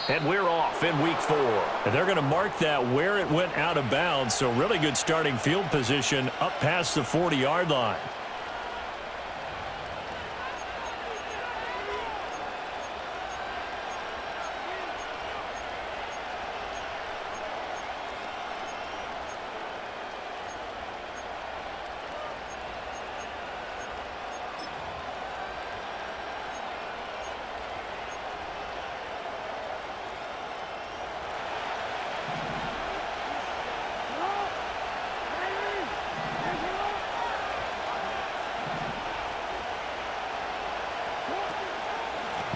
And we're off in week 4. And they're going to mark that where it went out of bounds. So really good starting field position up past the 40-yard line.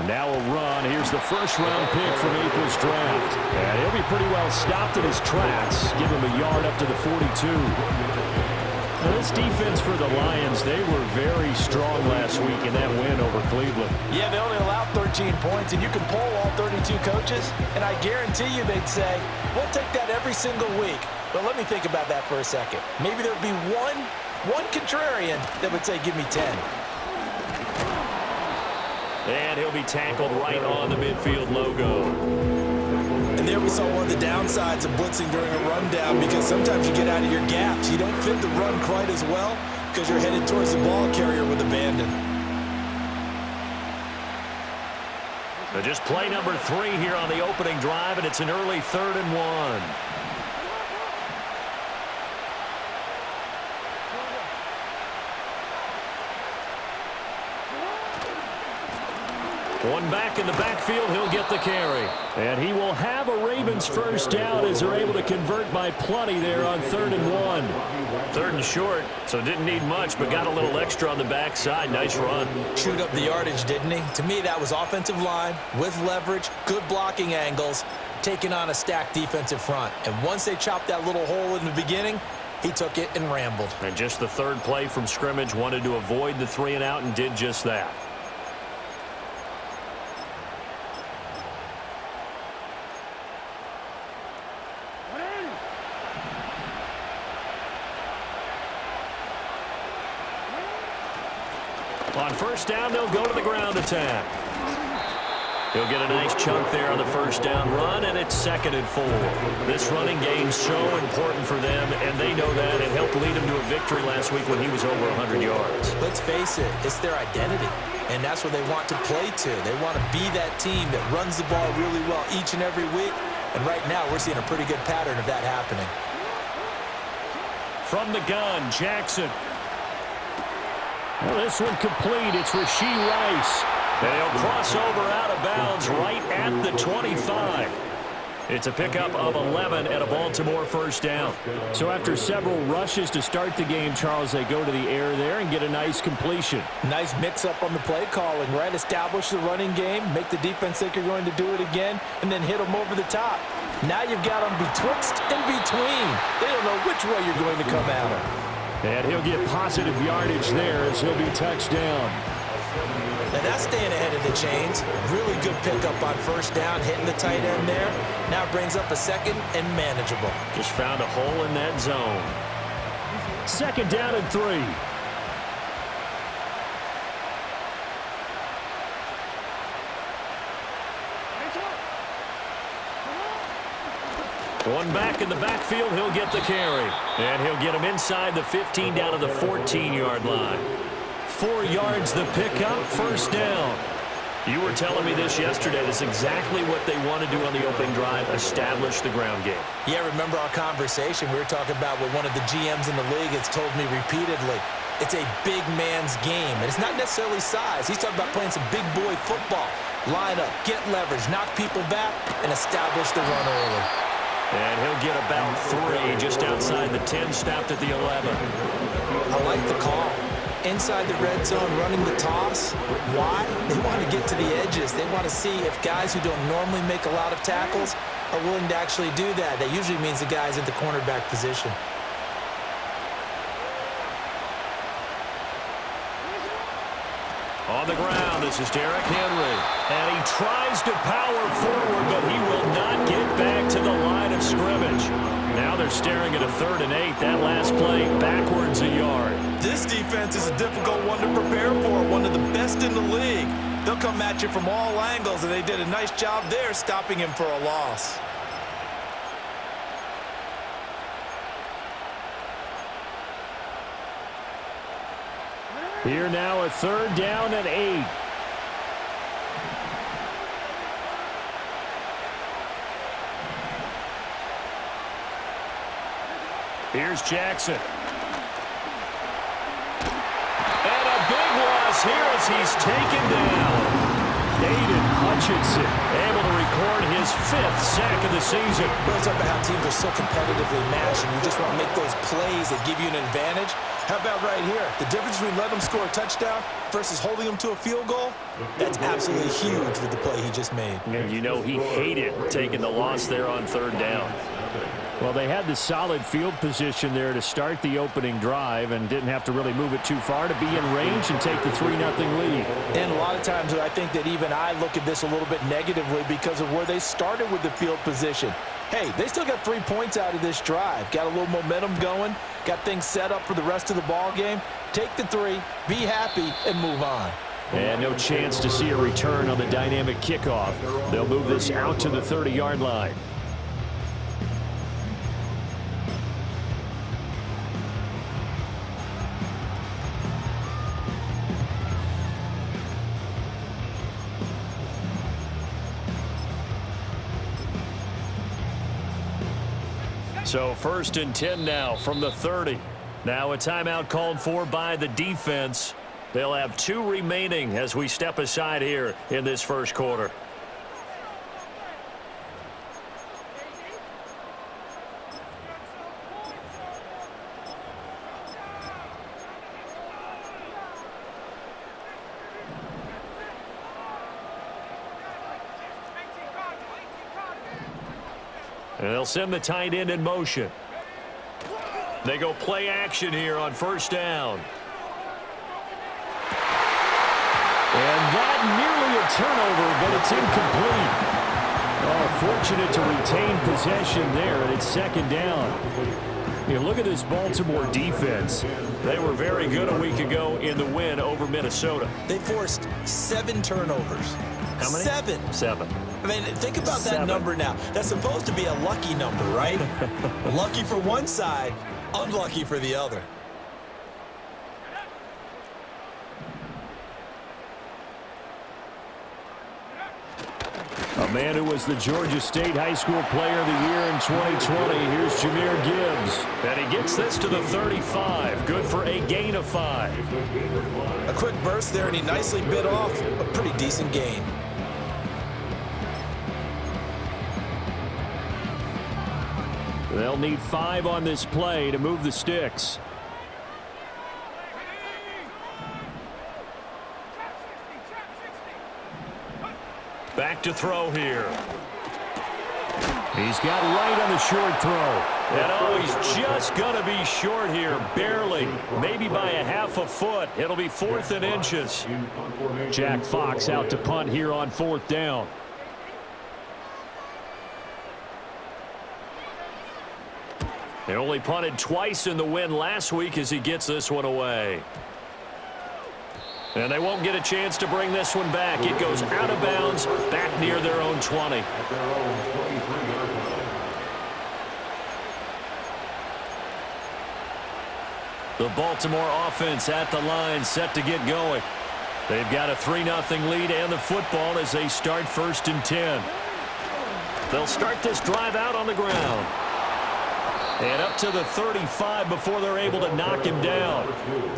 Now a run. Here's the first-round pick from April's draft. And he'll be pretty well stopped in his tracks. Give him a yard up to the 42. Now this defense for the Lions, they were very strong last week in that win over Cleveland. Yeah, they only allowed 13 points, and you can poll all 32 coaches, and I guarantee you they'd say, we'll take that every single week. But let me think about that for a second. Maybe there'd be one contrarian that would say, give me 10. And he'll be tackled right on the midfield logo. And there we saw one of the downsides of blitzing during a rundown, because sometimes you get out of your gaps. You don't fit the run quite as well because you're headed towards the ball carrier with abandon. So just play number 3 here on the opening drive, and it's an early 3rd and 1. One back in the backfield, he'll get the carry. And he will have a Ravens first down as they're able to convert by plenty there on 3rd and 1. 3rd and short, so didn't need much, but got a little extra on the backside. Nice run. Chewed up the yardage, didn't he? To me, that was offensive line with leverage, good blocking angles, taking on a stacked defensive front. And once they chopped that little hole in the beginning, he took it and rambled. And just the 3rd play from scrimmage, wanted to avoid the 3 and out and did just that. On first down, they'll go to the ground attack. He'll get a nice chunk there on the first down run, and it's 2nd and 4. This running game's so important for them, and they know that. It helped lead him to a victory last week when he was over 100 yards. Let's face it, it's their identity, and that's what they want to play to. They want to be that team that runs the ball really well each and every week, and right now we're seeing a pretty good pattern of that happening. From the gun, Jackson. Well, this one complete. It's Rashee Rice. And he'll cross over out of bounds right at the 25. It's a pickup of 11 at a Baltimore first down. So after several rushes to start the game, Charles, they go to the air there and get a nice completion. Nice mix-up on the play calling, right? Establish the running game, make the defense think you're going to do it again, and then hit them over the top. Now you've got them betwixt and between. They don't know which way you're going to come at them. And he'll get positive yardage there as he'll be touched down. Now that's staying ahead of the chains. Really good pickup on first down, hitting the tight end there. Now brings up a 2nd and manageable. Just found a hole in that zone. 2nd down and 3. One back in the backfield, he'll get the carry. And he'll get him inside the 15 down to the 14-yard line. 4 yards the pickup, first down. You were telling me this yesterday. That's exactly what they want to do on the opening drive, establish the ground game. Yeah, remember our conversation? We were talking about what one of the GMs in the league has told me repeatedly. It's a big man's game, and it's not necessarily size. He's talking about playing some big boy football. Line up, get leverage, knock people back, and establish the run early. And he'll get about 3 just outside the 10, stopped at the 11. I like the call. Inside the red zone, running the toss. Why? They want to get to the edges. They want to see if guys who don't normally make a lot of tackles are willing to actually do that. That usually means the guy's at the cornerback position. On the ground, this is Derrick Henry. And he tries to power forward, but he will not get back to the line of scrimmage. Now they're staring at a 3rd and 8. That last play, backwards a yard. This defense is a difficult one to prepare for, one of the best in the league. They'll come at you from all angles, and they did a nice job there stopping him for a loss. Here now, a 3rd down and 8. Here's Jackson. And a big loss here as he's taken down. Aiden Hutchinson able to record his 5th sack of the season. We're talking about how teams are so competitively matched, and you just want to make those plays that give you an advantage. How about right here? The difference between letting them score a touchdown versus holding them to a field goal, that's absolutely huge with the play he just made. And you know he hated taking the loss there on 3rd down. Well, they had the solid field position there to start the opening drive and didn't have to really move it too far to be in range and take the 3-0 lead. And a lot of times I think that even I look at this a little bit negatively because of where they started with the field position. Hey, they still got 3 points out of this drive. Got a little momentum going. Got things set up for the rest of the ball game. Take the 3, be happy, and move on. And no chance to see a return on the dynamic kickoff. They'll move this out to the 30-yard line. So 1st and 10 now from the 30. Now a timeout called for by the defense. They'll have 2 remaining as we step aside here in this 1st quarter. And they'll send the tight end in motion. They go play action here on 1st down. And that nearly a turnover, but it's incomplete. Oh, fortunate to retain possession there, and it's 2nd down. You look at this Baltimore defense. They were very good a week ago in the win over Minnesota. They forced 7 turnovers. How many? 7. 7. I mean, think about that number now. That's supposed to be a lucky number, right? Lucky for one side, unlucky for the other. A man who was the Georgia State High School Player of the Year in 2020. Here's Jahmyr Gibbs. And he gets this to the 35. Good for a gain of 5. A quick burst there, and he nicely bit off a pretty decent gain. They'll need 5 on this play to move the sticks. Back to throw here. He's got right on the short throw. And oh, he's just going to be short here, barely. Maybe by a half a foot. It'll be 4th and inches. Jack Fox out to punt here on 4th down. They only punted twice in the win last week as he gets this one away. And they won't get a chance to bring this one back. It goes out of bounds, back near their own 20. The Baltimore offense at the line, set to get going. They've got a 3-0 lead and the football as they start 1st and 10. They'll start this drive out on the ground. And up to the 35 before they're able to knock him down.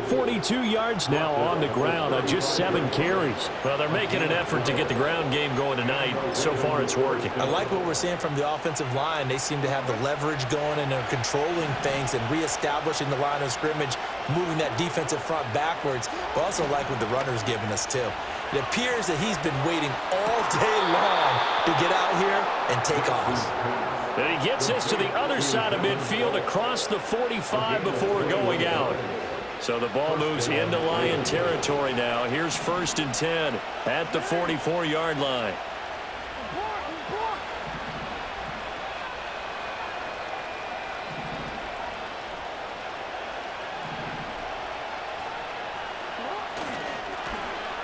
42 yards now on the ground on just 7 carries. Well, they're making an effort to get the ground game going tonight. So far, it's working. I like what we're seeing from the offensive line. They seem to have the leverage going, and they're controlling things and reestablishing the line of scrimmage, moving that defensive front backwards. But also like what the runner's giving us, too. It appears that he's been waiting all day long to get out here and take off. And he gets this to the other side of midfield across the 45 before going out. So the ball moves into Lion territory now. Here's 1st and 10 at the 44-yard line.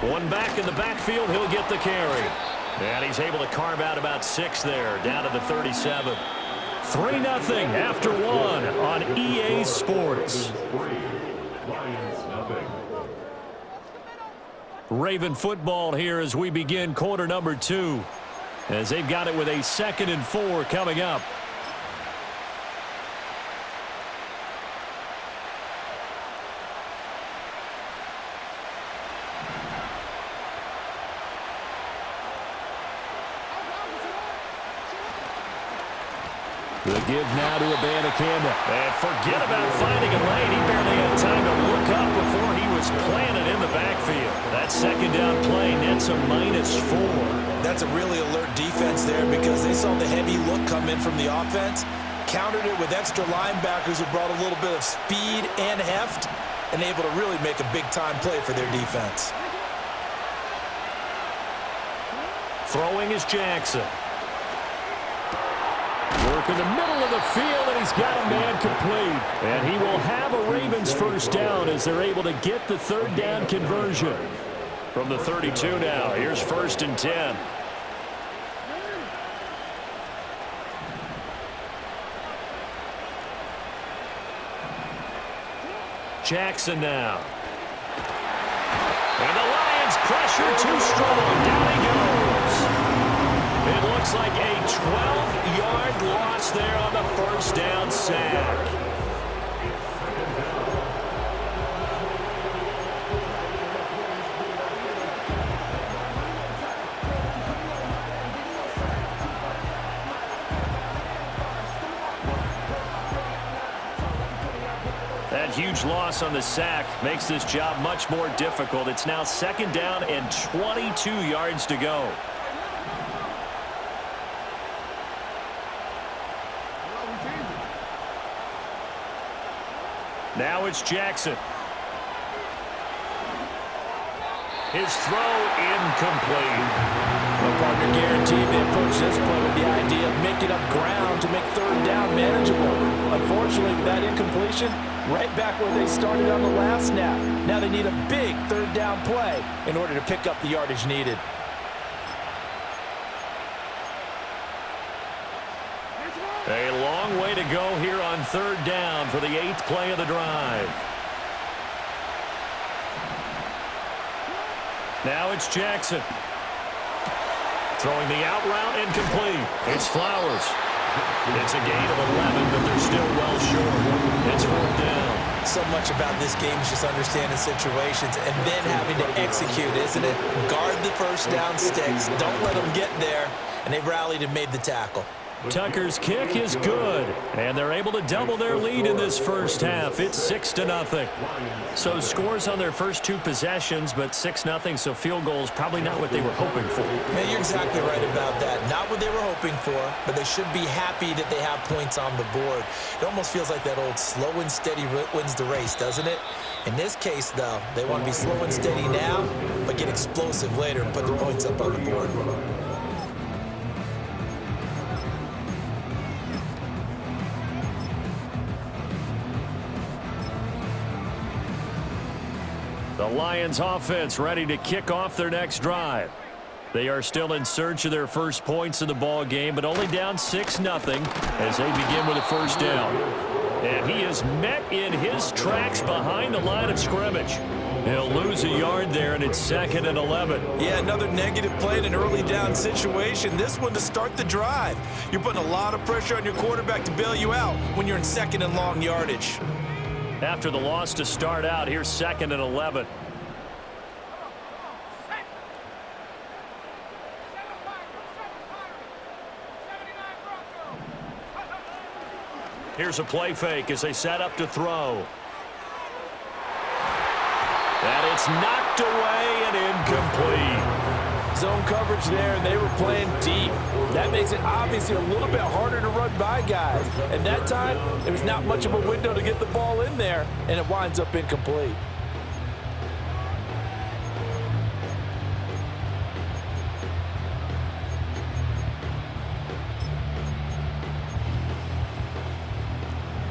One back in the backfield, he'll get the carry. And he's able to carve out about 6 there, down to the 37. 3-0 after 1 on EA Sports. Raven football here as we begin quarter number 2. As they've got it with a 2nd and 4 coming up. The give now to Abanikanda. And forget about finding a lane. He barely had time to look up before he was planted in the backfield. That 2nd down play nets a -4. That's a really alert defense there because they saw the heavy look come in from the offense, countered it with extra linebackers who brought a little bit of speed and heft, and able to really make a big-time play for their defense. Throwing is Jackson. Work in the middle of the field, and he's got a man complete. And he will have a Ravens first down as they're able to get the 3rd down conversion. From the 32 now, here's 1st and 10. Jackson now. And the Lions pressure too strong. Down he goes. It looks like a 12-yard loss there on the 1st down sack. That huge loss on the sack makes this job much more difficult. It's now 2nd down and 22 yards to go. Now it's Jackson. His throw incomplete. The partner guaranteed they approach this play with the idea of making up ground to make 3rd down manageable. Unfortunately, with that incompletion, right back where they started on the last snap. Now they need a big 3rd down play in order to pick up the yardage needed. A long way to go here on 3rd down for the 8th play of the drive. Now it's Jackson. Throwing the out route incomplete. It's Flowers. It's a gain of 11, but they're still well short. It's 4th down. So much about this game is just understanding situations and then having to execute, isn't it? Guard the 1st down sticks. Don't let them get there. And they rallied and made the tackle. Tucker's kick is good, and they're able to double their lead in this first half. It's 6-0. So scores on their first 2 possessions, but 6-0, so field goals probably not what they were hoping for. Man, you're exactly right about that. Not what they were hoping for, but they should be happy that they have points on the board. It almost feels like that old slow and steady wins the race, doesn't it? In this case, though, they want to be slow and steady now, but get explosive later and put the points up on the board. The Lions offense ready to kick off their next drive. They are still in search of their first points in the ball game, but only down 6-0 as they begin with a 1st down. And he is met in his tracks behind the line of scrimmage. He'll lose a yard there, and it's 2nd and 11. Yeah, another negative play in an early down situation. This one to start the drive. You're putting a lot of pressure on your quarterback to bail you out when you're in 2nd and long yardage. After the loss to start out, here's 2nd and 11. Here's a play fake as they set up to throw. And it's knocked away and incomplete. Zone coverage there, and they were playing deep. That makes it obviously a little bit harder to run by guys. And that time, there was not much of a window to get the ball in there, and it winds up incomplete.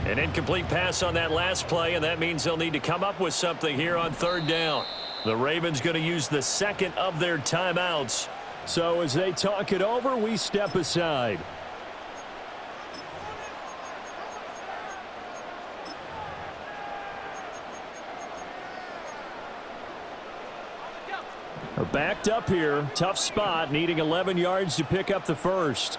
An incomplete pass on that last play, and that means they'll need to come up with something here on 3rd down. The Ravens going to use the second of their timeouts. So as they talk it over, we step aside. We're backed up here. Tough spot, needing 11 yards to pick up the first.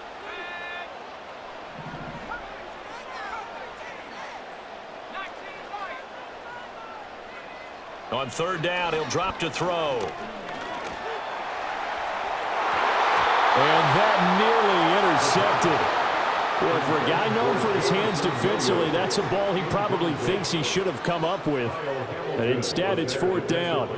On third down, he'll drop to throw. And that nearly intercepted. Boy, for a guy known for his hands defensively, that's a ball he probably thinks he should have come up with. But instead, it's fourth down.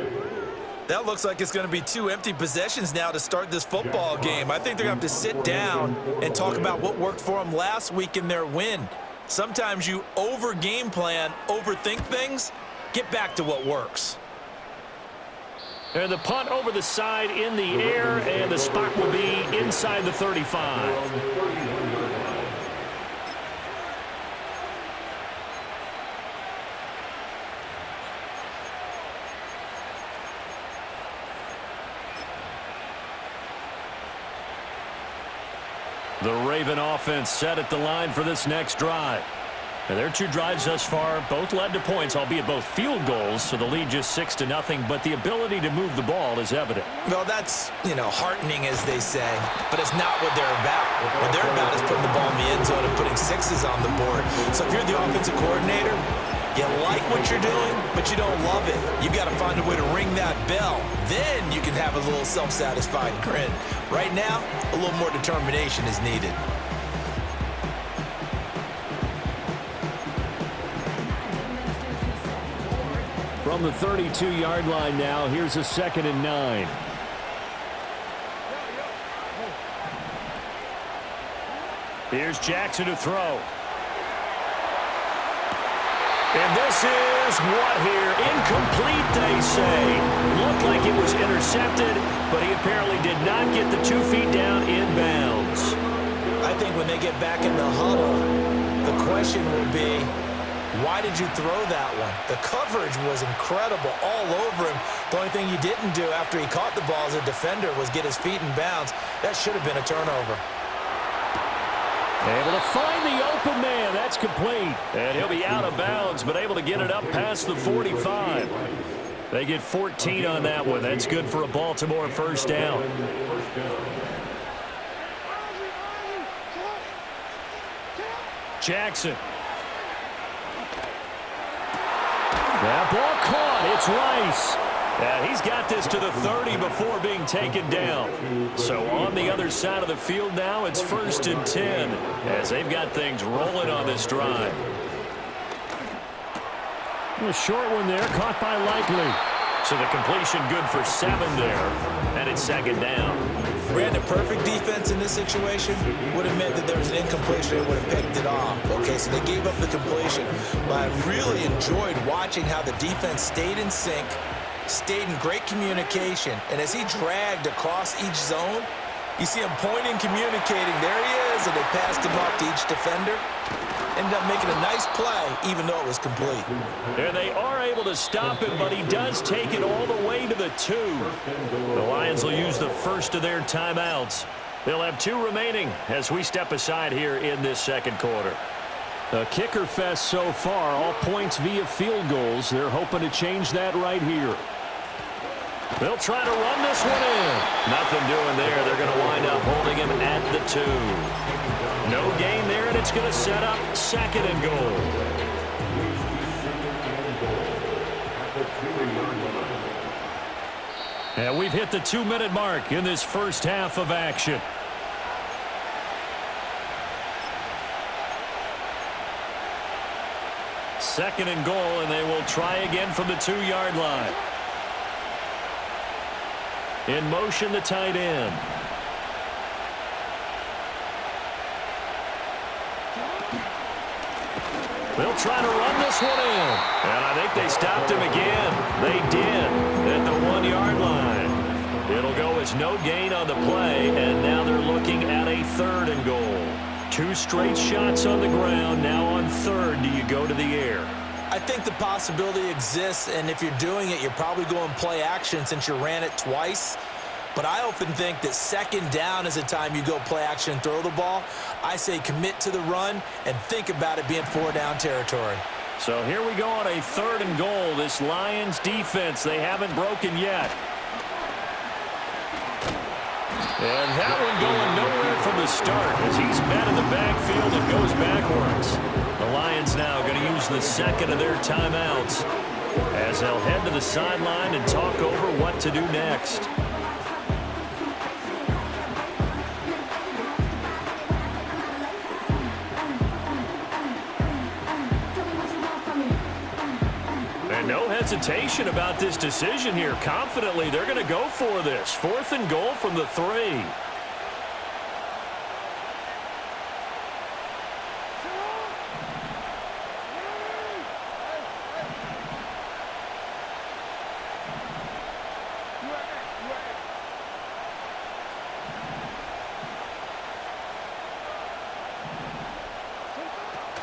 That looks like it's going to be 2 empty possessions now to start this football game. I think they're going to have to sit down and talk about what worked for them last week in their win. Sometimes you over-game plan, overthink things. Get back to what works. And the punt over the side in the air, and the spot will be inside the 35. The Raven offense set at the line for this next drive. And their 2 drives thus far both led to points, albeit both field goals, so the lead just 6-0, but the ability to move the ball is evident. Well, that's, heartening, as they say, but it's not what they're about. What they're about is putting the ball in the end zone and putting 6s on the board. So if you're the offensive coordinator, you like what you're doing, but you don't love it. You've got to find a way to ring that bell. Then you can have a little self-satisfied grin. Right now, a little more determination is needed. From the 32-yard line now, here's a 2nd and 9. Here's Jackson to throw. And this is what here? Incomplete, they say. Looked like it was intercepted, but he apparently did not get the 2 feet down in bounds. I think when they get back in the huddle, the question will be, why did you throw that one? The coverage was incredible all over him. The only thing he didn't do after he caught the ball as a defender was get his feet in bounds. That should have been a turnover. Able to find the open man. That's complete. And he'll be out of bounds, but able to get it up past the 45. They get 14 on that one. That's good for a Baltimore first down. Jackson. That ball caught. It's Rice. And he's got this to the 30 before being taken down. So on the other side of the field now, it's 1st and 10 as they've got things rolling on this drive. A short one there, caught by Likely. So the completion good for 7 there, and it's 2nd down. Ran a perfect defense in this situation would have meant that there was an incompletion and would have picked it off. Okay, so they gave up the completion. But I really enjoyed watching how the defense stayed in sync, stayed in great communication, and as he dragged across each zone, you see him pointing, communicating. There he is, and they passed him off to each defender. Ended up making a nice play, even though it was complete. And they are able to stop him, but he does take it all the way to the 2. The Lions will use the first of their timeouts. They'll have 2 remaining as we step aside here in this second quarter. A kicker fest so far, all points via field goals. They're hoping to change that right here. They'll try to run this one in. Nothing doing there. They're going to wind up holding him at the 2. No gain there, and it's going to set up 2nd and goal. And we've hit the 2-minute mark in this first half of action. Second and goal, and they will try again from the 2-yard line. In motion, the tight end. They'll try to run this one in. And I think they stopped him again. They did at the 1-yard line. It'll go as no gain on the play, and now they're looking at a 3rd and goal. 2 straight shots on the ground. Now on 3rd, do you go to the air? I think the possibility exists, and if you're doing it, you're probably going play action since you ran it twice. But I often think that second down is the time you go play action and throw the ball. I say commit to the run and think about it being 4-down territory. So here we go on a 3rd and goal. This Lions defense, they haven't broken yet. And that one going nowhere from the start as he's met in the backfield and goes backwards. The Lions now going to use the second of their timeouts as they'll head to the sideline and talk over what to do next. And no hesitation about this decision here. Confidently, they're going to go for this. 4th and goal from the 3.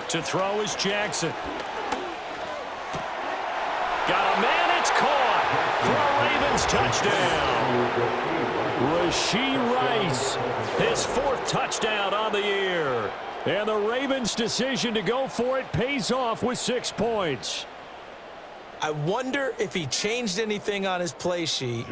To throw is Jackson. Got a man, it's caught. For a Ravens touchdown. Rashee Rice, his 4th touchdown on the year. And the Ravens' decision to go for it pays off with 6 points. I wonder if he changed anything on his play sheet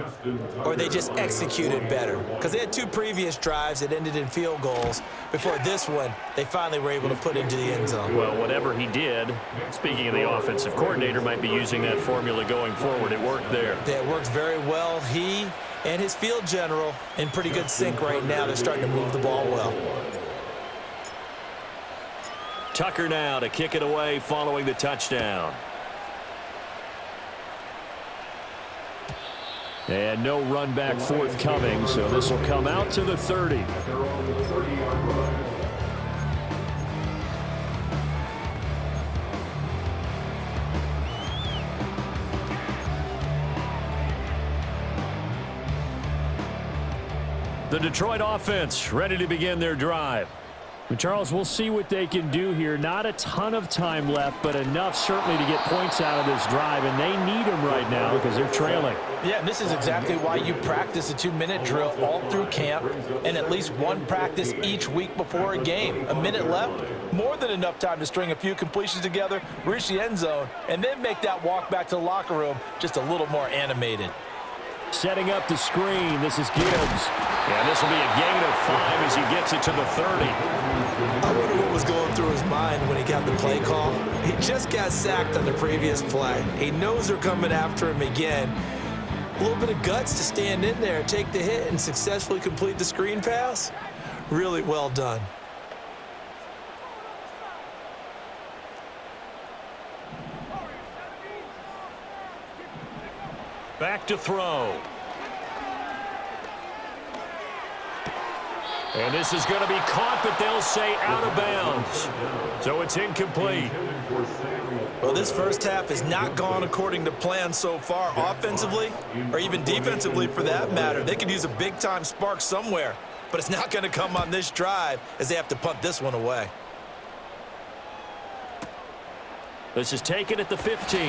or they just executed better. Because they had 2 previous drives that ended in field goals. Before this one, they finally were able to put into the end zone. Well, whatever he did, speaking of the offensive coordinator, might be using that formula going forward. It worked there. Yeah, it worked very well. He and his field general in pretty good sync right now. They're starting to move the ball well. Tucker now to kick it away following the touchdown. And no run back forthcoming, so this will come out to the 30. The Detroit offense ready to begin their drive. But Charles, we'll see what they can do here. Not a ton of time left, but enough certainly to get points out of this drive, and they need them right now because they're trailing. Yeah, and this is exactly why you practice a 2-minute drill all through camp and at least one practice each week before a game. A minute left, more than enough time to string a few completions together, reach the end zone, and then make that walk back to the locker room just a little more animated. Setting up the screen, this is Gibbs. And this will be a gain of 5 as he gets it to the 30. I wonder what was going through his mind when he got the play call. He just got sacked on the previous play. He knows they're coming after him again. A little bit of guts to stand in there, take the hit, and successfully complete the screen pass. Really well done. Back to throw. And this is going to be caught, but they'll say out of bounds. So it's incomplete. Well, this first half has not gone according to plan so far offensively or even defensively for that matter. They could use a big-time spark somewhere, but it's not going to come on this drive as they have to punt this one away. This is taken at the 15.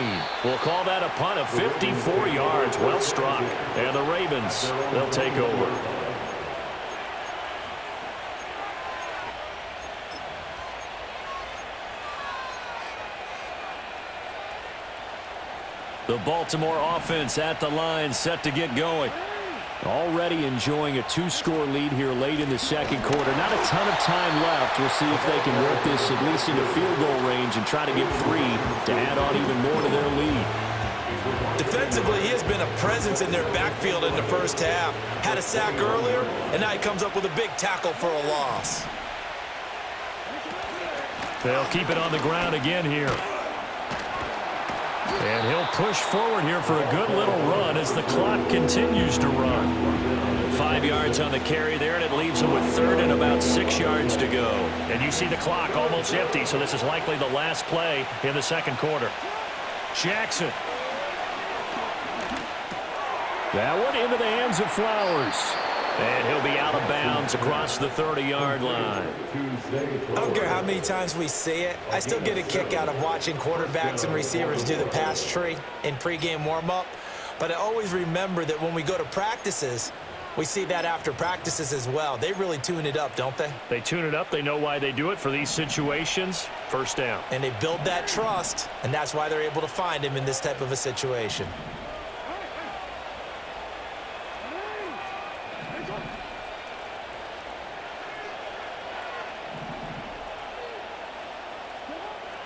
We'll call that a punt of 54 yards. Well struck. And the Ravens, they'll take over. The Baltimore offense at the line, set to get going. Already enjoying a 2-score lead here late in the second quarter. Not a ton of time left. We'll see if they can work this at least into field goal range and try to get 3 to add on even more to their lead. Defensively, he has been a presence in their backfield in the first half. Had a sack earlier, and now he comes up with a big tackle for a loss. They'll keep it on the ground again here. And he'll push forward here for a good little run as the clock continues to run. 5 yards on the carry there, and it leaves him with 3rd and about 6 yards to go. And you see the clock almost empty, so this is likely the last play in the second quarter. Jackson. That one into the hands of Flowers. And he'll be out of bounds across the 30-yard line. I don't care how many times we see it. I still get a kick out of watching quarterbacks and receivers do the pass tree in pregame warm-up. But I always remember that when we go to practices, we see that after practices as well. They really tune it up, don't they? They tune it up. They know why they do it for these situations. First down. And they build that trust, and that's why they're able to find him in this type of a situation.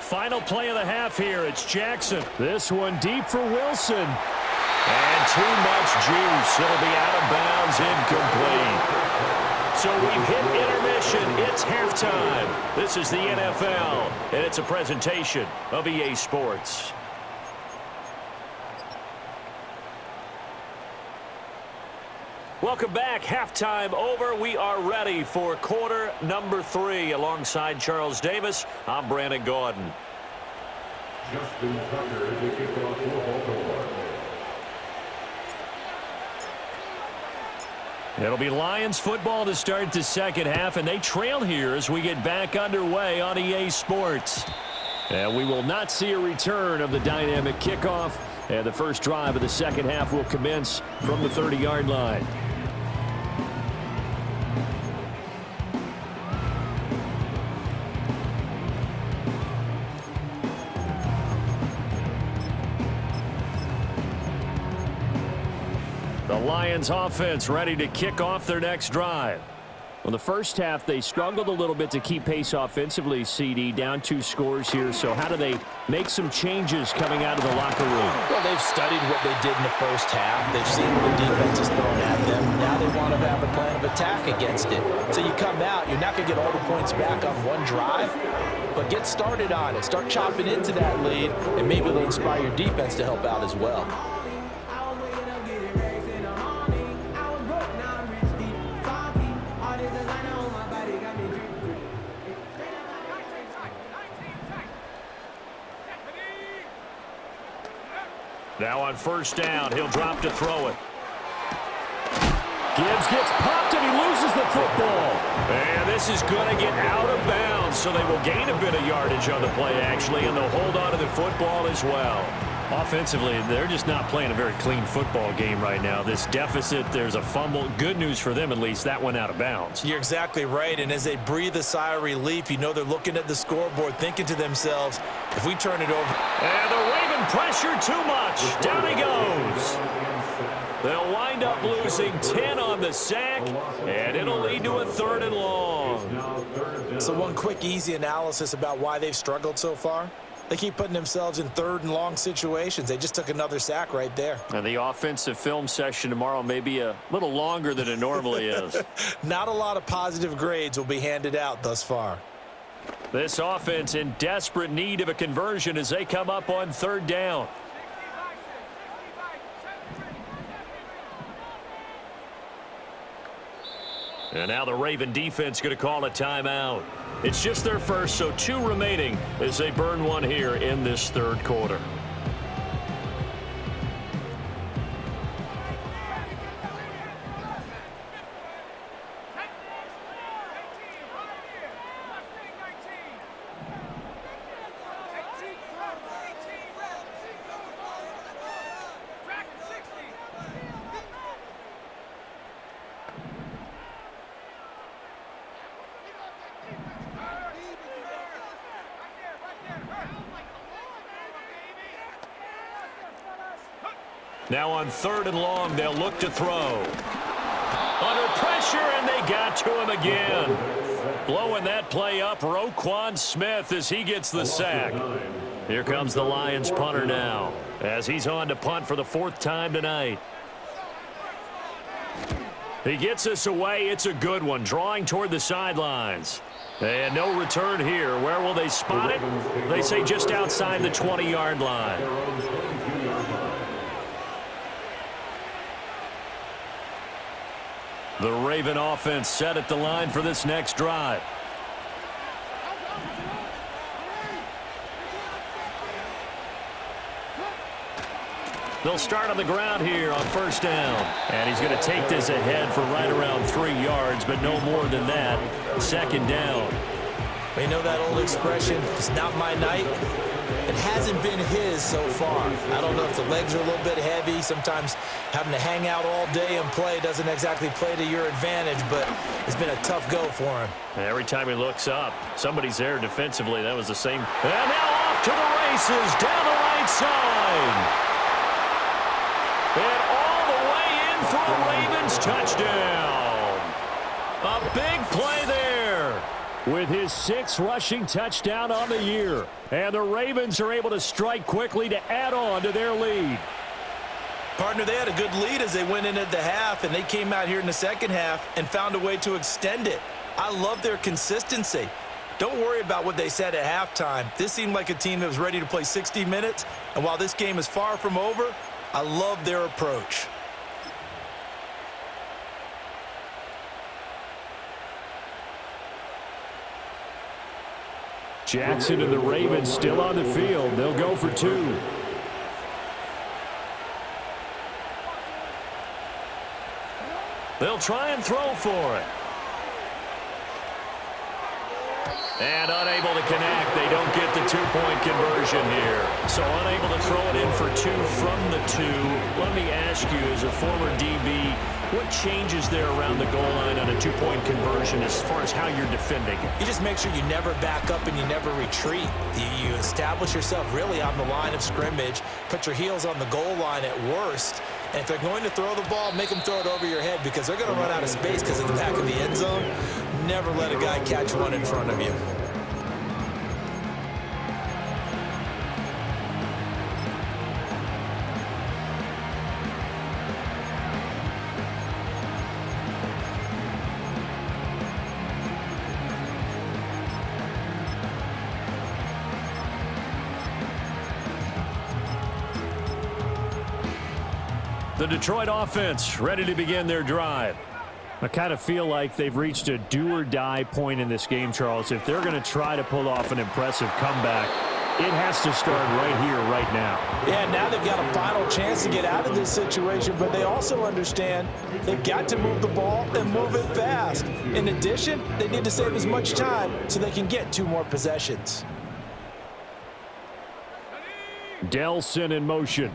Final play of the half here. It's Jackson. This one deep for Wilson. And too much juice. It'll be out of bounds, incomplete. So we've hit intermission. It's halftime. This is the NFL, and it's a presentation of EA Sports. Welcome back. Halftime over. We are ready for quarter number 3. Alongside Charles Davis, I'm Brandon Gordon. Justin Tucker, the kickoff for Baltimore. It'll be Lions football to start the second half, and they trail here as we get back underway on EA Sports. And we will not see a return of the dynamic kickoff, and the first drive of the second half will commence from the 30-yard line. The Lions offense ready to kick off their next drive. Well, the first half, they struggled a little bit to keep pace offensively, CD, down 2 scores here. So how do they make some changes coming out of the locker room? Well, they've studied what they did in the first half. They've seen what the defense is throwing at them. Now they want to have a plan of attack against it. So you come out, you're not going to get all the points back on one drive, but get started on it. Start chopping into that lead, and maybe it'll inspire your defense to help out as well. Now on first down, he'll drop to throw it. Gibbs gets popped and he loses the football. And this is going to get out of bounds, so they will gain a bit of yardage on the play, actually, and they'll hold on to the football as well. Offensively, they're just not playing a very clean football game right now. This deficit, there's a fumble. Good news for them, at least. That went out of bounds. You're exactly right, and as they breathe a sigh of relief, you know they're looking at the scoreboard, thinking to themselves, if we turn it over. And the Raven pressure too much. Down he goes. They'll wind up losing 10 on the sack, and it'll lead to a 3rd and long. So one quick, easy analysis about why they've struggled so far. They keep putting themselves in 3rd and long situations. They just took another sack right there. And the offensive film session tomorrow may be a little longer than it normally is. Not a lot of positive grades will be handed out thus far. This offense in desperate need of a conversion as they come up on 3rd down. And now the Raven defense going to call a timeout. It's just their first, so 2 remaining as they burn one here in this 3rd quarter. Now on 3rd and long, they'll look to throw. Under pressure, and they got to him again. Blowing that play up, Roquan Smith as he gets the sack. Here comes the Lions punter now as he's on to punt for the 4th time tonight. He gets us away. It's a good one, drawing toward the sidelines. And no return here. Where will they spot it? They say just outside the 20-yard line. The Raven offense set at the line for this next drive. They'll start on the ground here on first down. And he's going to take this ahead for right around 3 yards, but no more than that. Second down. We know that old expression, it's not my night. It hasn't been his so far. I don't know if the legs are a little bit heavy. Sometimes having to hang out all day and play doesn't exactly play to your advantage, but it's been a tough go for him. And every time he looks up, somebody's there defensively. That was the same. And now off to the races down the right side. And all the way in for a Ravens touchdown. A big play there. With his 6th rushing touchdown on the year. And the Ravens are able to strike quickly to add on to their lead. Partner, they had a good lead as they went into the half, and they came out here in the second half and found a way to extend it. I love their consistency. Don't worry about what they said at halftime. This seemed like a team that was ready to play 60 minutes, and while this game is far from over, I love their approach. Jackson and the Ravens still on the field. They'll go for 2. They'll try and throw for it. And unable to connect. They don't get the 2-point conversion here. So unable to throw it in for 2 from the 2. Let me ask you, as a former DB, what changes there around the goal line on a 2-point conversion as far as how you're defending? You just make sure you never back up and you never retreat. You establish yourself really on the line of scrimmage, put your heels on the goal line at worst, and if they're going to throw the ball, make them throw it over your head because they're going to run out of space because of the back of the end zone. Never let a guy catch one in front of you. The Detroit offense ready to begin their drive. I kind of feel like they've reached a do-or-die point in this game, Charles. If they're going to try to pull off an impressive comeback, it has to start right here, right now. Yeah, now they've got a final chance to get out of this situation, but they also understand they've got to move the ball and move it fast. In addition, they need to save as much time so they can get 2 more possessions. Delson in motion.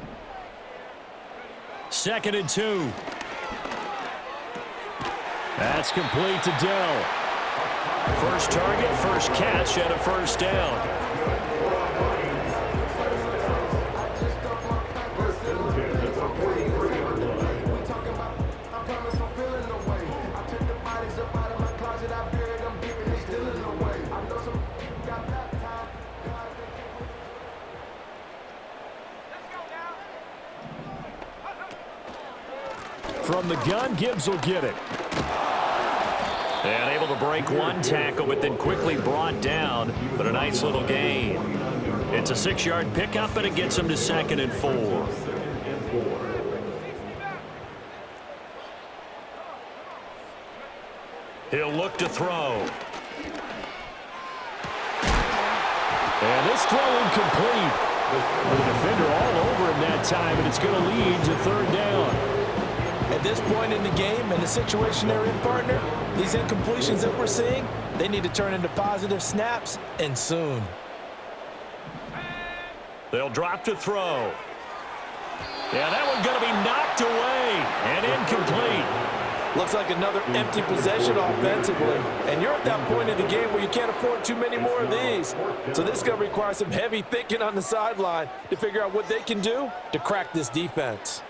2nd and 2. That's complete to Dell. First target, first catch, and a first down. From the gun, Gibbs will get it. And able to break one tackle, but then quickly brought down. But a nice little gain. It's a 6-yard pickup, and it gets him to 2nd and 4. He'll look to throw. And this throw incomplete. The defender all over him that time, and it's going to lead to 3rd down. At this point in the game and the situation they're in, partner, these incompletions that we're seeing, they need to turn into positive snaps, and soon. They'll drop to throw. Yeah, that one's going to be knocked away and incomplete. Looks like another empty possession offensively. And you're at that point in the game where you can't afford too many more of these. So this is going to require some heavy thinking on the sideline to figure out what they can do to crack this defense.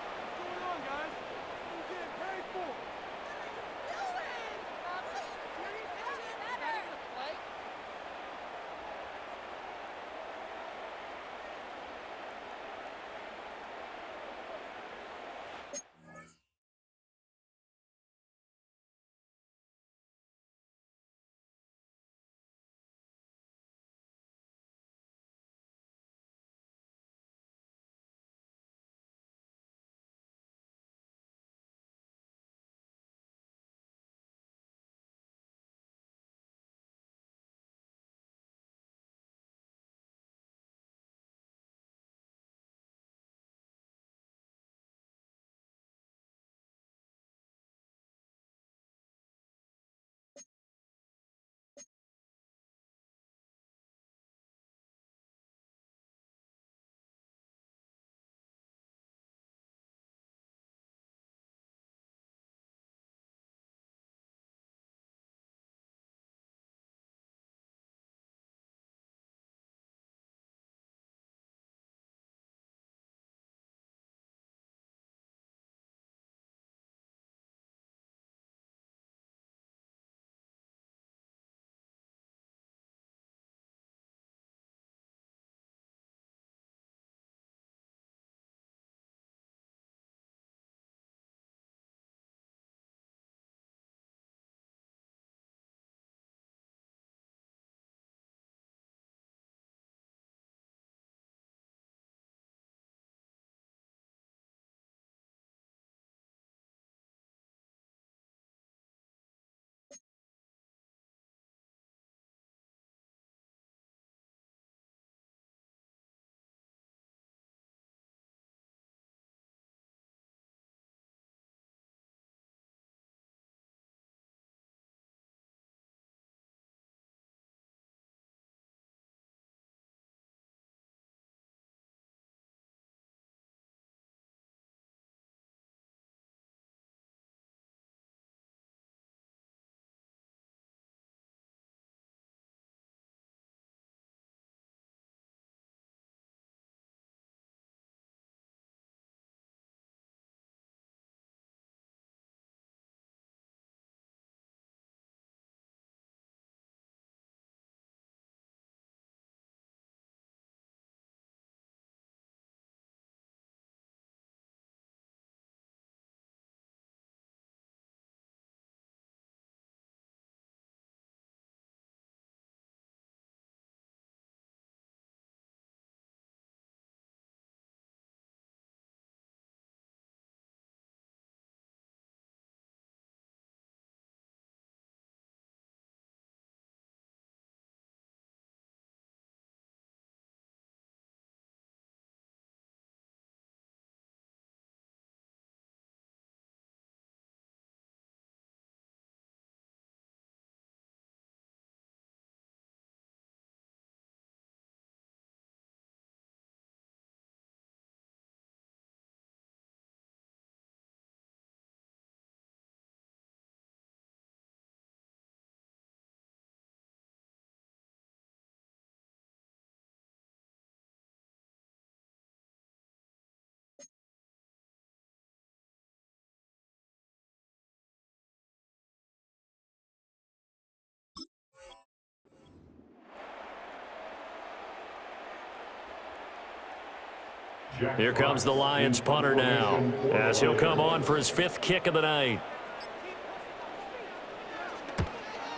Here comes the Lions punter now, as he'll come on for his 5th kick of the night.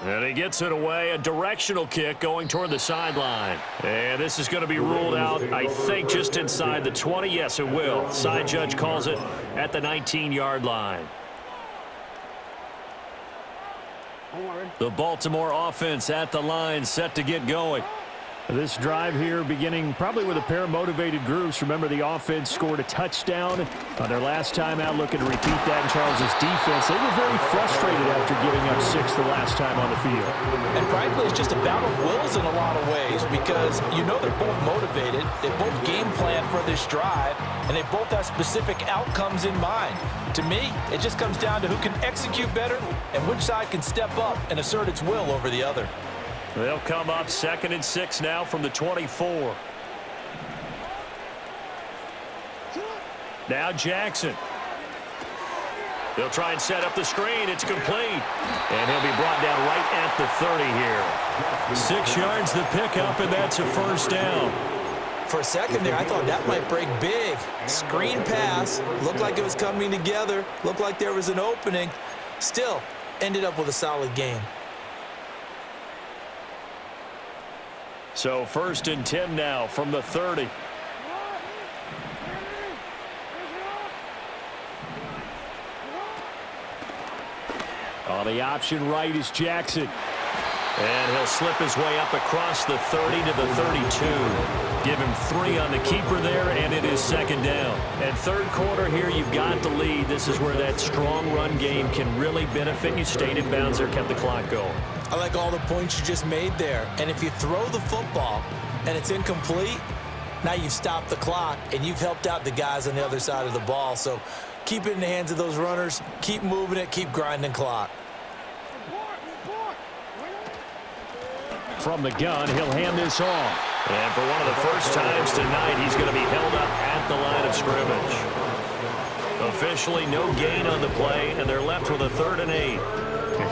And he gets it away, a directional kick going toward the sideline. And this is going to be ruled out, I think, just inside the 20. Yes, it will. Side judge calls it at the 19-yard line. The Baltimore offense at the line, set to get going. This drive here beginning probably with a pair of motivated groups. Remember, the offense scored a touchdown on their last time out, looking to repeat that in Charles's defense. They were very frustrated after giving up 6 the last time on the field. And frankly, it's just a battle of wills in a lot of ways because you know they're both motivated, they both game plan for this drive, and they both have specific outcomes in mind. To me, it just comes down to who can execute better and which side can step up and assert its will over the other. They'll come up 2nd and 6 now from the 24. Now Jackson. He'll try and set up the screen. It's complete. And he'll be brought down right at the 30 here. 6 yards the pickup, and that's a 1st down. For a second there, I thought that might break big. Screen pass. Looked like it was coming together. Looked like there was an opening. Still, ended up with a solid game. So 1st and 10 now from the 30. On the option right is Jackson. And he'll slip his way up across the 30 to the 32. Give him 3 on the keeper there, and it is 2nd down. And 3rd quarter here, you've got the lead. This is where that strong run game can really benefit you. Stayed in bounds there, kept the clock going. I like all the points you just made there. And if you throw the football and it's incomplete, now you've stopped the clock and you've helped out the guys on the other side of the ball. So keep it in the hands of those runners. Keep moving it. Keep grinding clock. From the gun, he'll hand this off. And for one of the first times tonight, he's going to be held up at the line of scrimmage. Officially no gain on the play, and they're left with a 3rd and 8.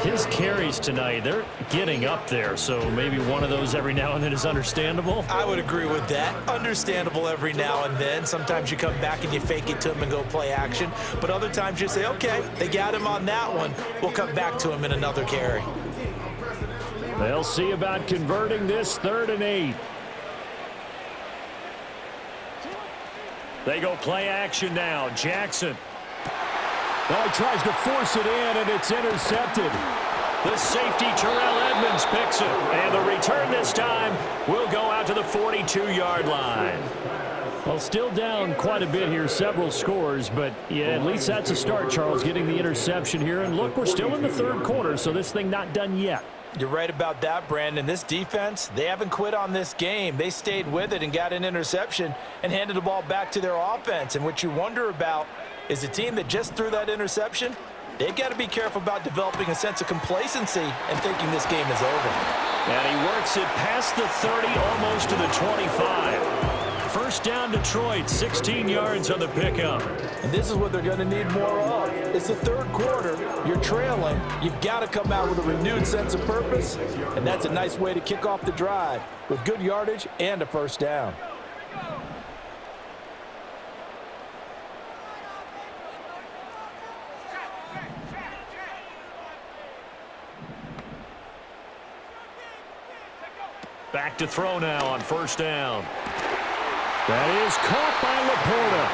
His carries tonight, they're getting up there, so maybe one of those every now and then is understandable. I would agree with that. Understandable every now and then. Sometimes you come back and you fake it to him and go play action. But other times you say, okay, they got him on that one. We'll come back to him in another carry. They'll see about converting this 3rd and 8. They go play action now. Jackson. Well, he tries to force it in, and it's intercepted. The safety, Terrell Edmonds, picks it. And the return this time will go out to the 42-yard line. Well, still down quite a bit here, several scores, but yeah, at least that's a start, Charles, getting the interception here. And look, we're still in the 3rd quarter, so this thing not done yet. You're right about that, Brandon. This defense, they haven't quit on this game. They stayed with it and got an interception and handed the ball back to their offense. And what you wonder about is a team that just threw that interception, they've got to be careful about developing a sense of complacency and thinking this game is over. And he works it past the 30, almost to the 25. 1st down, Detroit, 16 yards on the pickup. And this is what they're going to need more of. It's the 3rd quarter. You're trailing. You've got to come out with a renewed sense of purpose, and that's a nice way to kick off the drive with good yardage and a 1st down. Back to throw now on 1st down. That is caught by Laporta.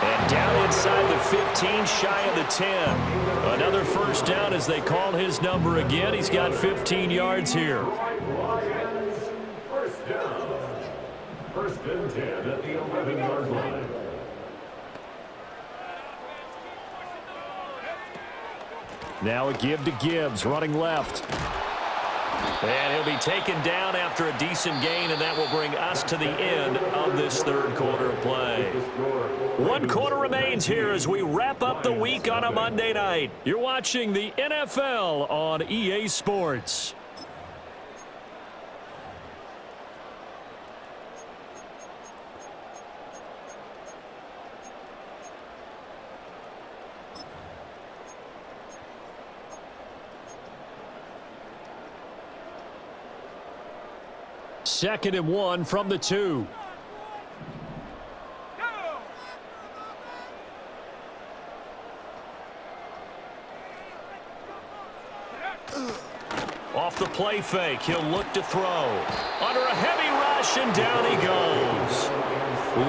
And down inside the 15, shy of the 10. Another 1st down as they call his number again. He's got 15 yards here. 1st down. 1st and 10 at the 11-yard line. Now a give to Gibbs, running left. And he'll be taken down after a decent gain, and that will bring us to the end of this 3rd quarter of play. 1 quarter remains here as we wrap up the week on a Monday night. You're watching the NFL on EA Sports. Second and 1 from the 2. off the play fake. He'll look to throw. Under a heavy rush, and down he goes.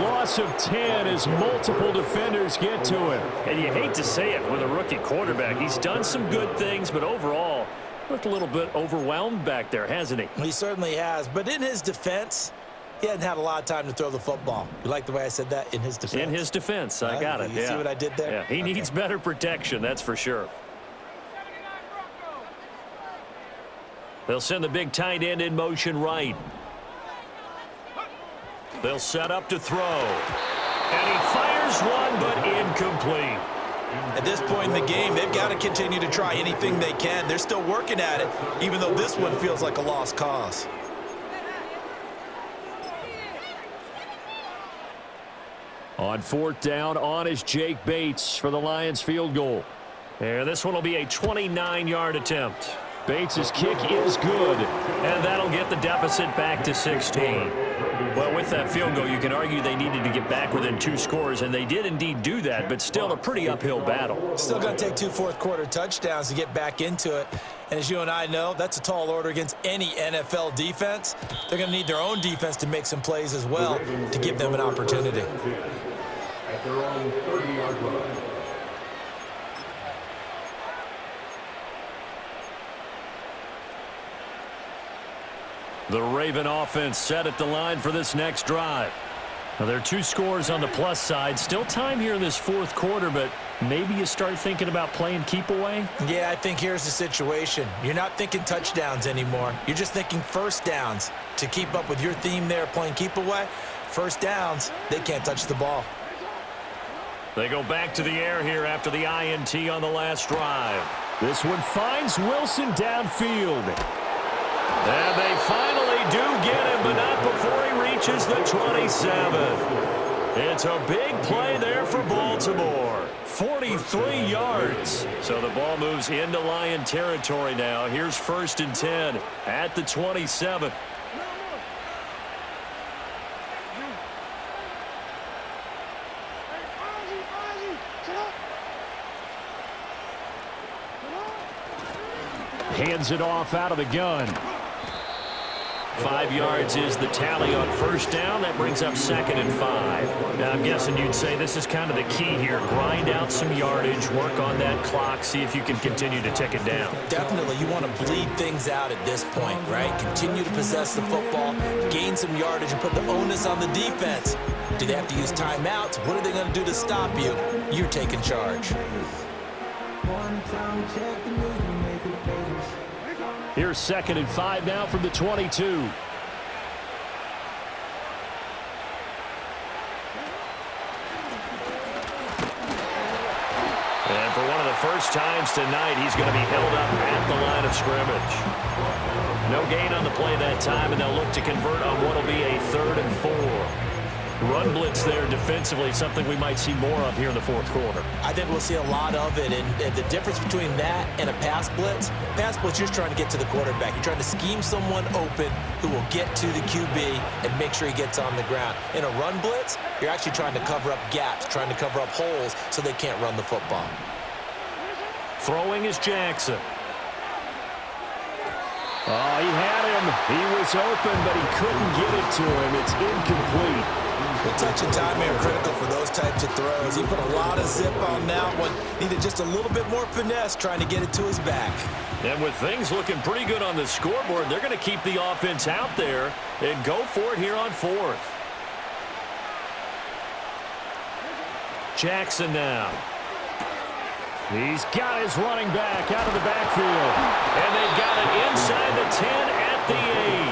Loss of 10 as multiple defenders get to him. And you hate to say it with a rookie quarterback. He's done some good things, but overall, looked a little bit overwhelmed back there, hasn't he? He certainly has. But in his defense, he hasn't had a lot of time to throw the football. You like the way I said that? In his defense? In his defense. I got it. You see what I did there? Yeah, he needs better protection, that's for sure. They'll send the big tight end in motion right. They'll set up to throw. And he fires one, but incomplete. At this point in the game, they've got to continue to try anything they can. They're still working at it, even though this one feels like a lost cause. On fourth down, on is Jake Bates for the Lions field goal. And this one will be a 29-yard attempt. Bates' kick is good. And that'll get the deficit back to 16. Well, with that field goal, you can argue they needed to get back within 2 scores, and they did indeed do that, but still a pretty uphill battle. Still going to take 2 fourth-quarter touchdowns to get back into it. And as you and I know, that's a tall order against any NFL defense. They're going to need their own defense to make some plays as well to give them an opportunity. At their own 30-yard line. The Raven offense set at the line for this next drive. Now, there are 2 scores on the plus side. Still time here in this fourth quarter, but maybe you start thinking about playing keep away? Yeah, I think here's the situation. You're not thinking touchdowns anymore. You're just thinking first downs. To keep up with your theme there, playing keep away, first downs, they can't touch the ball. They go back to the air here after the INT on the last drive. This one finds Wilson downfield. And they finally do get him, but not before he reaches the 27. It's a big play there for Baltimore. 43 yards. So the ball moves into Lion territory now. Here's 1st and 10 at the 27. Hands it off out of the gun. 5 yards is the tally on first down. That brings up 2nd and 5. Now, I'm guessing you'd say this is kind of the key here. Grind out some yardage, work on that clock, see if you can continue to tick it down. Definitely, you want to bleed things out at this point, right? Continue to possess the football, gain some yardage, and put the onus on the defense. Do they have to use timeouts? What are they going to do to stop you? You're taking charge. Here's 2nd and 5 now from the 22. And for one of the first times tonight, he's going to be held up at the line of scrimmage. No gain on the play that time, and they'll look to convert on what will be a 3rd and 4. Run blitz there defensively, something we might see more of here in the fourth quarter. I think we'll see a lot of it, and the difference between that and a pass blitz, you're just trying to get to the quarterback. You're trying to scheme someone open who will get to the QB and make sure he gets on the ground. In a run blitz, you're actually trying to cover up gaps, trying to cover up holes so they can't run the football. Throwing is Jackson. Oh, he had him. He was open, but he couldn't get it to him. It's incomplete. The touch and timing are critical for those types of throws. He put a lot of zip on that one. Needed just a little bit more finesse trying to get it to his back. And with things looking pretty good on the scoreboard, they're going to keep the offense out there and go for it here on 4th. Jackson now. He's got his running back out of the backfield. And they've got it inside the 10 at the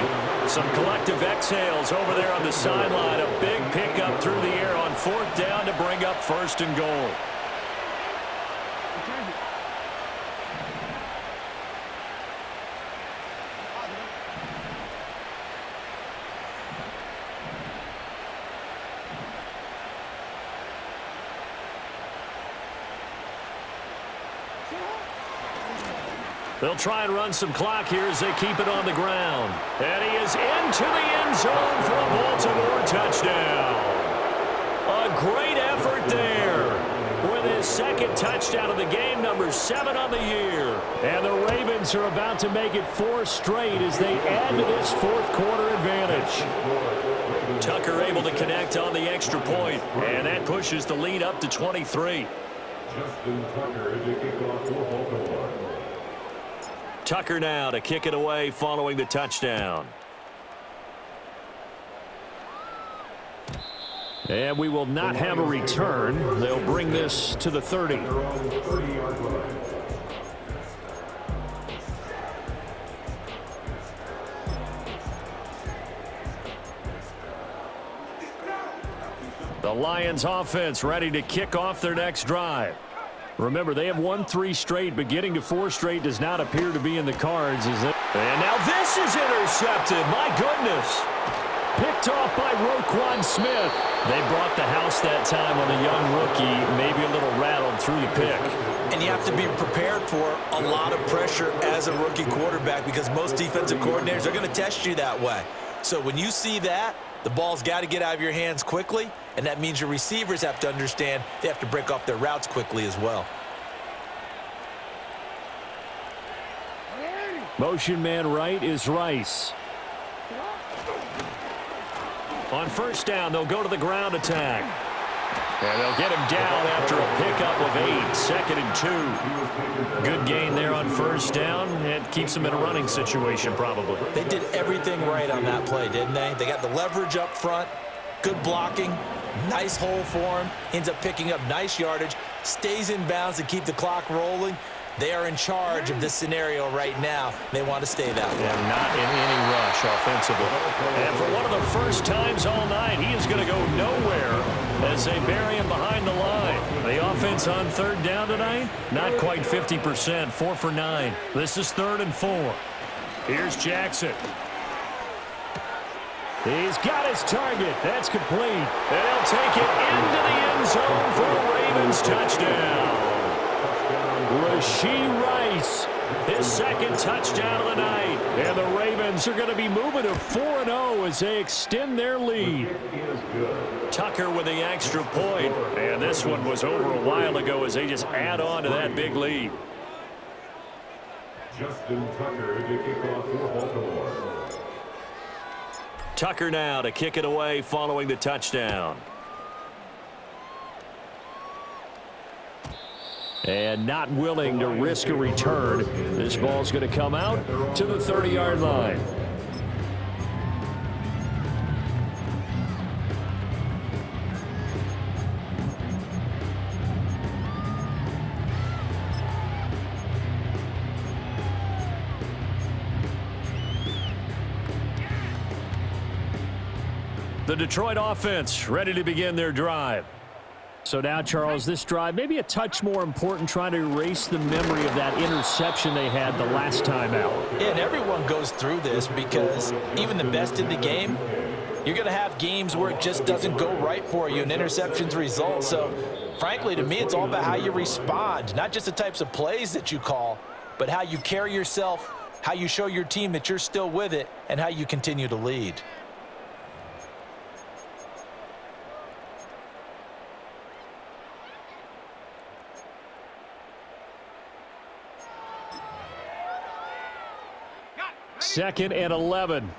8. Some collective exhales over there on the sideline. A big pickup through the air on 4th down to bring up 1st and goal. They'll try and run some clock here as they keep it on the ground. And he is into the end zone for a Baltimore touchdown. A great effort there with his second touchdown of the game, number 7 on the year. And the Ravens are about to make it 4 straight as they add to this fourth quarter advantage. Tucker able to connect on the extra point, and that pushes the lead up to 23. Justin Tucker to kick off for Baltimore. Tucker now to kick it away following the touchdown. And we will not have a return. They'll bring this to the 30. They're on the 30-yard line. The Lions offense ready to kick off their next drive. Remember, they have won 3 straight, but getting to 4 straight does not appear to be in the cards. And now this is intercepted. My goodness. Picked off by Roquan Smith. They brought the house that time on the young rookie, maybe a little rattled through the pick. And you have to be prepared for a lot of pressure as a rookie quarterback because most defensive coordinators are going to test you that way. So when you see that, the ball's got to get out of your hands quickly, and that means your receivers have to understand they have to break off their routes quickly as well. Motion man right is Rice. On first down, they'll go to the ground attack. And they'll get him down after a pickup of 8, 2nd and 2. Good gain there on first down. It keeps them in a running situation probably. They did everything right on that play, didn't they? They got the leverage up front, good blocking, nice hole for him, ends up picking up nice yardage, stays in bounds to keep the clock rolling. They are in charge of this scenario right now. They want to stay that way. Yeah, not in any rush offensively. And for one of the first times all night, he is going to go nowhere as they bury him behind the line. The offense on third down tonight, not quite 50%, 4 for 9. This is 3rd and 4. Here's Jackson. He's got his target. That's complete. And he'll take it into the end zone for a Ravens touchdown. Rashee Rice, his 2nd touchdown of the night. And the Ravens are going to be moving to 4-0 as they extend their lead. Tucker with the extra point. And this one was over a while ago as they just add on to that big lead. Justin Tucker to kick off for Baltimore. Tucker now to kick it away following the touchdown. And not willing to risk a return. This ball's going to come out to the 30-yard line. The Detroit offense ready to begin their drive. So now, Charles, this drive maybe a touch more important, trying to erase the memory of that interception they had the last time out. Yeah, and everyone goes through this because even the best in the game, you're going to have games where it just doesn't go right for you, and interceptions result. So, frankly, to me, it's all about how you respond, not just the types of plays that you call, but how you carry yourself, how you show your team that you're still with it, and how you continue to lead. Second and 11.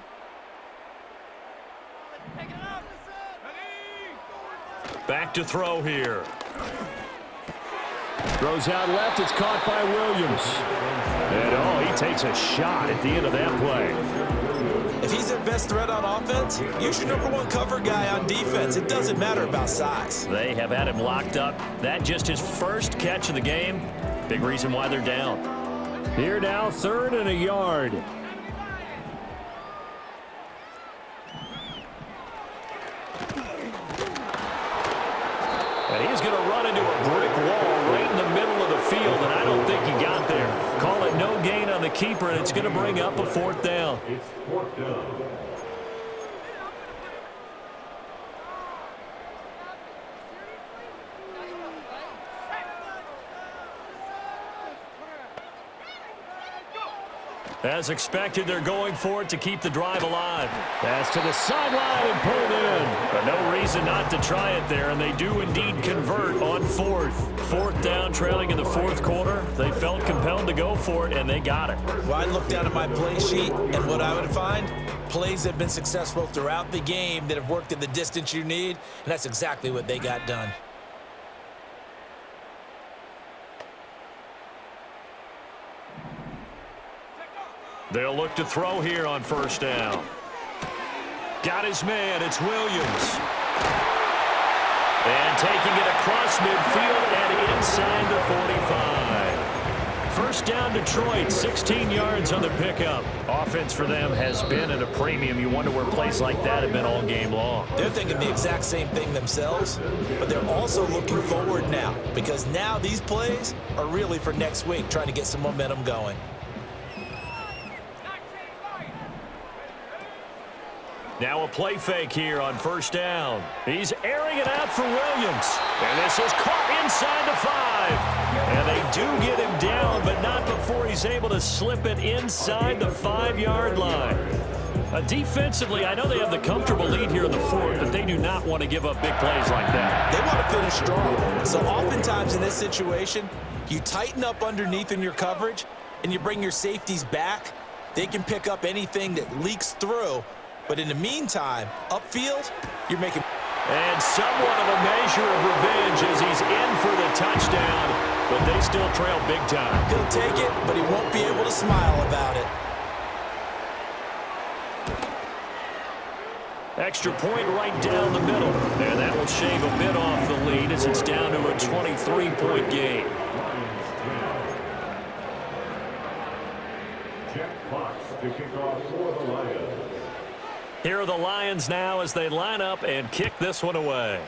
Back to throw here. Throws out left. It's caught by Williams. And, he takes a shot at the end of that play. If he's their best threat on offense, use your #1 cover guy on defense. It doesn't matter about size. They have had him locked up. That just his first catch of the game. Big reason why they're down. Here now, 3rd and a yard. And he's going to run into a brick wall right in the middle of the field, and I don't think he got there. Call it no gain on the keeper, and it's going to bring up a 4th down. It's 4th down. As expected, they're going for it to keep the drive alive. Pass to the sideline and pulled in. But no reason not to try it there, and they do indeed convert on fourth. Fourth down, trailing in the fourth quarter. They felt compelled to go for it, and they got it. Well, I'd look down at my play sheet, and what I would find, plays have been successful throughout the game that have worked at the distance you need, and that's exactly what they got done. They'll look to throw here on first down. Got his man. It's Williams. And taking it across midfield and inside the 45. First down, Detroit. 16 yards on the pickup. Offense for them has been at a premium. You wonder where plays like that have been all game long. They're thinking the exact same thing themselves, but they're also looking forward now, because now these plays are really for next week, trying to get some momentum going. Now a play fake here on first down. He's airing it out for Williams. And this is caught inside the 5. And they do get him down, but not before he's able to slip it inside the 5-yard line. Defensively, I know they have the comfortable lead here in the fourth, but they do not want to give up big plays like that. They want to finish strong. So oftentimes in this situation, you tighten up underneath in your coverage, and you bring your safeties back. They can pick up anything that leaks through. But in the meantime, upfield, you're making... And somewhat of a measure of revenge as he's in for the touchdown, but they still trail big time. He'll take it, but he won't be able to smile about it. Extra point right down the middle. And that will shave a bit off the lead as it's down to a 23-point game. Jack Fox to kick off for the Lions. Here are the Lions now as they line up and kick this one away.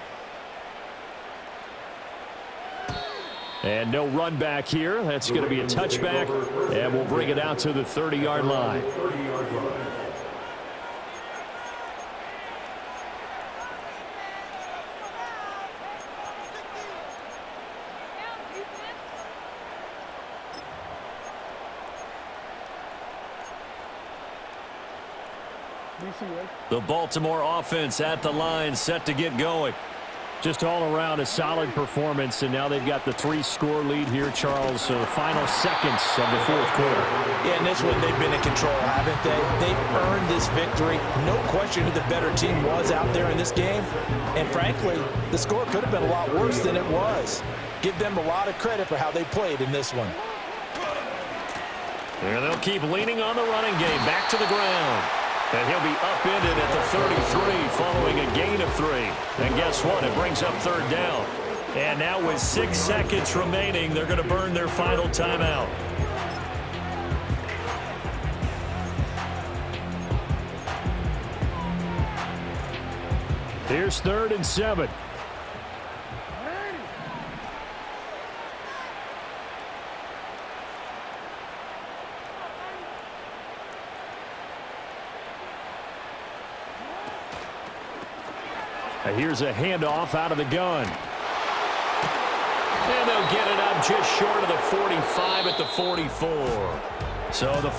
And no run back here. That's going to be a touchback, and we'll bring it out to the 30-yard line. The Baltimore offense at the line, set to get going. Just all around a solid performance, and now they've got the 3-score lead here, Charles. So the final seconds of the fourth quarter. Yeah, in this one, they've been in control, haven't they? They've earned this victory. No question who the better team was out there in this game. And frankly, the score could have been a lot worse than it was. Give them a lot of credit for how they played in this one. And they'll keep leaning on the running game. Back to the ground. And he'll be upended at the 33 following a gain of 3. And guess what? It brings up third down. And now with 6 seconds remaining, they're going to burn their final timeout. Here's 3rd and 7. Here's a handoff out of the gun. And they'll get it up just short of the 45 at the 44. So the